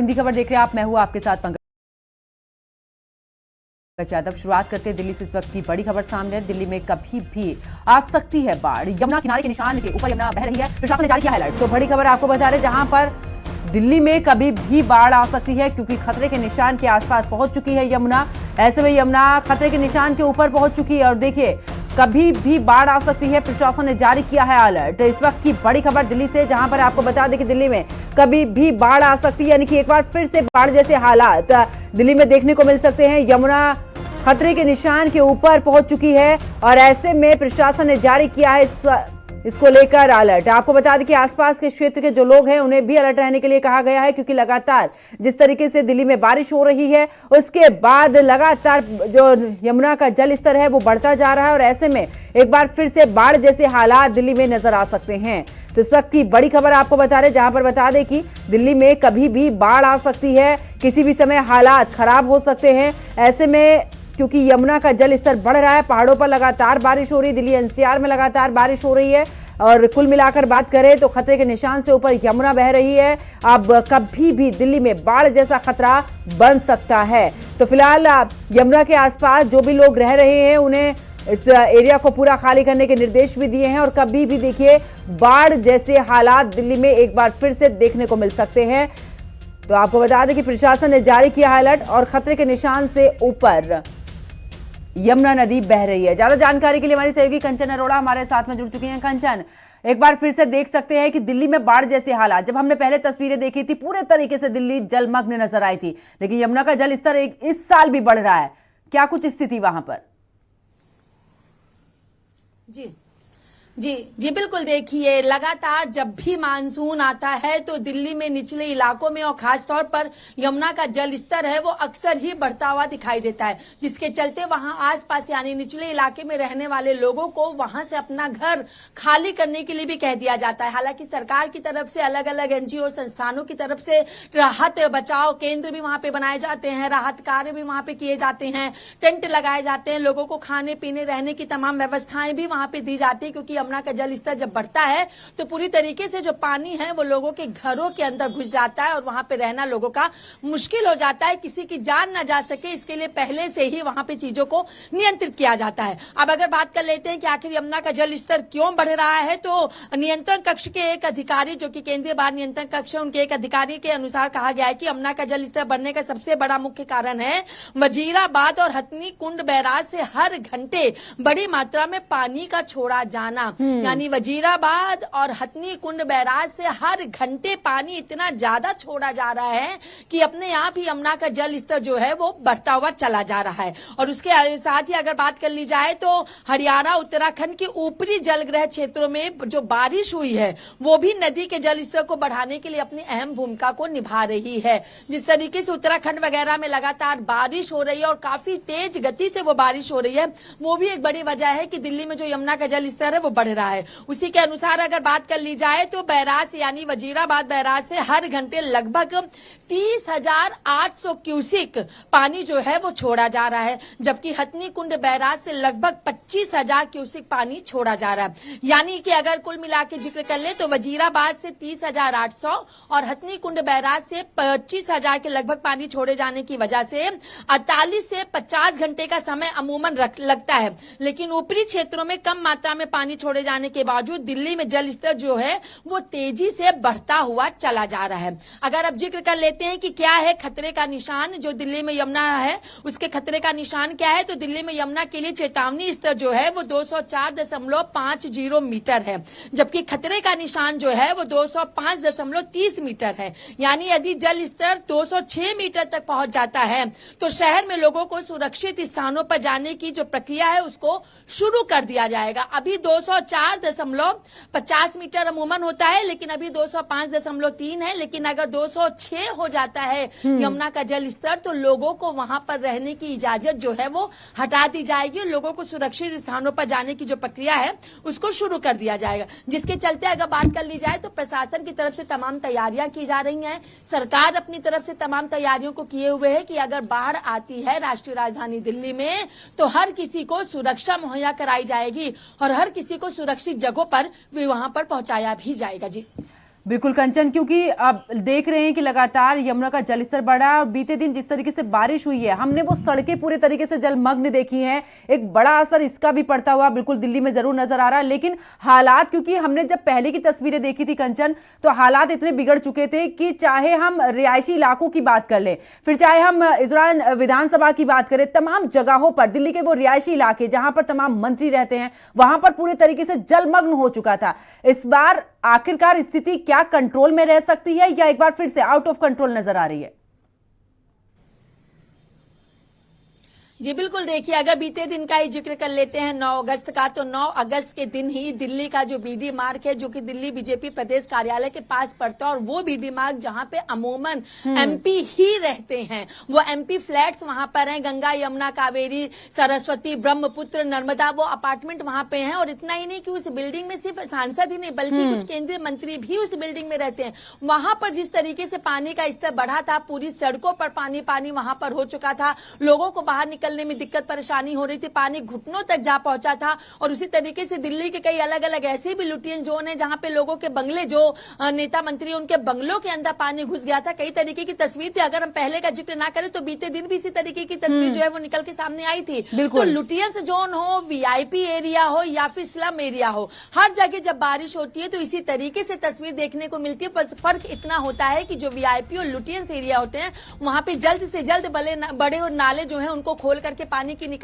हिंदी खबर देख रहे हैं आप, मैं हूं आपके साथ पंकज यादव। शुरुआत करते हैं दिल्ली से। इस वक्त की बड़ी खबर सामने है। दिल्ली में कभी भी आ सकती है बाढ़। यमुना किनारे के निशान के ऊपर यमुना बह रही है, प्रशासन ने जारी किया अलर्ट। तो बड़ी खबर आपको बता रहे जहां पर दिल्ली में कभी भी बाढ़ आ सकती है, क्योंकि खतरे के निशान के आसपास पहुंच चुकी है यमुना। ऐसे में यमुना खतरे के निशान के ऊपर पहुंच चुकी है और देखिए कभी भी बाढ़ आ सकती है, प्रशासन ने जारी किया है अलर्ट। इस वक्त की बड़ी खबर दिल्ली से, जहां पर आपको बता दें कि दिल्ली में कभी भी बाढ़ आ सकती है, यानी कि एक बार फिर से बाढ़ जैसे हालात दिल्ली में देखने को मिल सकते हैं। यमुना खतरे के निशान के ऊपर पहुंच चुकी है और ऐसे में प्रशासन ने जारी किया है इसको लेकर अलर्ट। आपको बता दें कि आसपास के क्षेत्र के जो लोग हैं उन्हें भी अलर्ट रहने के लिए कहा गया है, क्योंकि लगातार जिस तरीके से दिल्ली में बारिश हो रही है उसके बाद लगातार जो यमुना का जल स्तर है वो बढ़ता जा रहा है और ऐसे में एक बार फिर से बाढ़ जैसे हालात दिल्ली में नजर आ सकते हैं। तो इस वक्त की बड़ी खबर आपको बता रहे, जहां पर बता दें कि दिल्ली में कभी भी बाढ़ आ सकती है, किसी भी समय हालात खराब हो सकते हैं। ऐसे में क्योंकि यमुना का जल स्तर बढ़ रहा है, पहाड़ों पर लगातार बारिश हो रही है, दिल्ली एनसीआर में लगातार बारिश हो रही है और कुल मिलाकर बात करें तो खतरे के निशान से ऊपर यमुना बह रही है। अब कभी भी दिल्ली में बाढ़ जैसा खतरा बन सकता है। तो फिलहाल यमुना के आसपास जो भी लोग रह रहे हैं उन्हें इस एरिया को पूरा खाली करने के निर्देश भी दिए हैं और कभी भी देखिए बाढ़ जैसे हालात दिल्ली में एक बार फिर से देखने को मिल सकते हैं। तो आपको बता दें कि प्रशासन ने जारी किया अलर्ट और खतरे के निशान से ऊपर यमुना नदी बह रही है। ज्यादा जानकारी के लिए हमारी सहयोगी कंचन अरोड़ा हमारे साथ में जुड़ चुकी हैं। कंचन, एक बार फिर से देख सकते हैं कि दिल्ली में बाढ़ जैसे हालात, जब हमने पहले तस्वीरें देखी थी पूरे तरीके से दिल्ली जलमग्न नजर आई थी, लेकिन यमुना का जल स्तर इस साल भी बढ़ रहा है। क्या कुछ स्थिति वहां पर? जी बिल्कुल। देखिए, लगातार जब भी मानसून आता है तो दिल्ली में निचले इलाकों में और खासतौर पर यमुना का जल स्तर है वो अक्सर ही बढ़ता हुआ दिखाई देता है, जिसके चलते वहां आसपास यानी निचले इलाके में रहने वाले लोगों को वहां से अपना घर खाली करने के लिए भी कह दिया जाता है। हालांकि सरकार की तरफ से अलग अलग एनजीओ संस्थानों की तरफ से राहत बचाव केंद्र भी वहां पे बनाए जाते हैं, राहत कार्य भी वहां पे किए जाते हैं, टेंट लगाए जाते हैं, लोगों को खाने पीने रहने की तमाम व्यवस्थाएं भी वहां पे दी जाती है, क्योंकि यमुना का जल स्तर जब बढ़ता है तो पूरी तरीके से जो पानी है वो लोगों के घरों के अंदर घुस जाता है और वहां पे रहना लोगों का मुश्किल हो जाता है। किसी की जान ना जा सके इसके लिए पहले से ही वहां पे चीजों को नियंत्रित किया जाता है। अब अगर बात कर लेते हैं कि आखिर यमुना का जल स्तर क्यों बढ़ रहा है, तो नियंत्रण कक्ष के एक अधिकारी जो कि केंद्रीय बाढ़ नियंत्रण कक्ष है, उनके एक अधिकारी के अनुसार कहा गया है कि यमुना का जल स्तर बढ़ने का सबसे बड़ा मुख्य कारण है वजीराबाद और हथनी कुंड बैराज से हर घंटे बड़ी मात्रा में पानी का छोड़ा जाना। यानी वजीराबाद और हथनी कुंड बैराज से हर घंटे पानी इतना ज्यादा छोड़ा जा रहा है कि अपने आप ही यमुना का जल स्तर जो है वो बढ़ता हुआ चला जा रहा है। और उसके साथ ही अगर बात कर ली जाए तो हरियाणा उत्तराखंड के ऊपरी जलग्रह क्षेत्रों में जो बारिश हुई है वो भी नदी के जल स्तर को बढ़ाने के लिए अपनी अहम भूमिका को निभा रही है। जिस तरीके से उत्तराखंड वगैरह में लगातार बारिश हो रही है और काफी तेज गति से वो बारिश हो रही है, वो भी एक बड़ी वजह है कि दिल्ली में जो यमुना का जल स्तर है वो बढ़ रहा है। उसी के अनुसार अगर बात कर ली जाए तो बैराज यानी वजीराबाद बैराज से हर घंटे लगभग 30,800 क्यूसिक पानी जो है वो छोड़ा जा रहा है, जबकि हथनी कुंड बैराज से लगभग 25,000 क्यूसिक पानी छोड़ा जा रहा है। यानी कि अगर कुल मिला के जिक्र कर ले तो वजीराबाद से 30,800 और हथनी कुंड बैराज से 25,000 के लगभग पानी छोड़े जाने की वजह से 48 से 50 घंटे का समय अमूमन लगता है। लेकिन ऊपरी क्षेत्रों में कम मात्रा में पानी छोड़े जाने के बावजूद दिल्ली में जल स्तर जो है वो तेजी से बढ़ता हुआ चला जा रहा है। अगर अब जिक्र कर लेते हैं कि क्या है खतरे का निशान जो दिल्ली में यमुना है, उसके खतरे का निशान क्या है, तो दिल्ली में यमुना के लिए चेतावनी स्तर जो है वो 204.50 मीटर है, जबकि खतरे का निशान जो है वो 205.30 मीटर है। यानी यदि जल स्तर 206 मीटर तक पहुंच जाता है तो शहर में लोगों को सुरक्षित स्थानों पर जाने की जो प्रक्रिया है उसको शुरू कर दिया जाएगा। अभी 204.50 मीटर अमूमन होता है, लेकिन अभी 205.3 है। लेकिन अगर 206 हो जाता है यमुना का जल स्तर तो लोगों को वहां पर रहने की इजाजत जो है वो हटा दी जाएगी और लोगों को सुरक्षित स्थानों पर जाने की जो प्रक्रिया है उसको शुरू कर दिया जाएगा। जिसके चलते अगर बात कर ली जाए तो प्रशासन की तरफ से तमाम तैयारियां की जा रही हैं। सरकार अपनी तरफ से तमाम तैयारियों को किए हुए है कि अगर बाढ़ आती है राष्ट्रीय राजधानी दिल्ली में तो हर किसी को सुरक्षा मुहैया कराई जाएगी और हर किसी को सुरक्षित जगहों पर भी वहां पर पहुंचाया भी जाएगा। जी बिल्कुल कंचन, क्योंकि अब देख रहे हैं कि लगातार यमुना का जलस्तर बढ़ा है और बीते दिन जिस तरीके से बारिश हुई है, हमने वो सड़कें पूरे तरीके से जलमग्न देखी हैं। एक बड़ा असर इसका भी पड़ता हुआ बिल्कुल दिल्ली में जरूर नजर आ रहा है। लेकिन हालात, क्योंकि हमने जब पहले की तस्वीरें देखी थी कंचन, तो हालात इतने बिगड़ चुके थे कि चाहे हम रिहायशी इलाकों की बात कर लें, फिर चाहे हम इस दौरान विधानसभा की बात करें, तमाम जगहों पर दिल्ली के वो रिहायशी इलाके जहां पर तमाम मंत्री रहते हैं, वहां पर पूरे तरीके से जलमग्न हो चुका था। इस बार आखिरकार स्थिति क्या कंट्रोल में रह सकती है या एक बार फिर से आउट ऑफ कंट्रोल नजर आ रही है? जी बिल्कुल, देखिए अगर बीते दिन का ही जिक्र कर लेते हैं 9 अगस्त का, तो 9 अगस्त के दिन ही दिल्ली का जो बीडी मार्ग है, जो कि दिल्ली बीजेपी प्रदेश कार्यालय के पास पड़ता है, और वो बीडी मार्ग जहां पे अमूमन एमपी ही रहते हैं, वो एमपी फ्लैट्स वहां पर हैं, गंगा यमुना कावेरी सरस्वती ब्रह्मपुत्र नर्मदा, वो अपार्टमेंट वहां पे हैं। और इतना ही नहीं कि उस बिल्डिंग में सिर्फ सांसद ही नहीं बल्कि कुछ केंद्रीय मंत्री भी उस बिल्डिंग में रहते हैं। वहां पर जिस तरीके से पानी का स्तर बढ़ा था, पूरी सड़कों पर पानी वहां पर हो चुका था, लोगों को बाहर निकलने में दिक्कत परेशानी हो रही थी, पानी घुटनों तक जा पहुंचा था। और उसी तरीके से दिल्ली के कई अलग अलग ऐसे भी लुटियन जोन है जहां पे लोगों के बंगले, जो नेता मंत्री उनके बंगलों के अंदर पानी घुस गया था। कई तरीके की तस्वीर थी, अगर हम पहले का जिक्र ना करें तो बीते दिन भी इसी तरीके की तस्वीर जो है वो निकल के सामने आई थी। तो लुटियंस जोन हो, वीआईपी एरिया हो या फिर स्लम एरिया हो, हर जगह जब बारिश होती है तो इसी तरीके से तस्वीर देखने को मिलती है। बस फर्क इतना होता है कि जो वीआईपी और लुटियंस एरिया होते हैं, वहां पे जल्द से जल्द बड़े और नाले जो है उनको खोल करके पानी की निकाल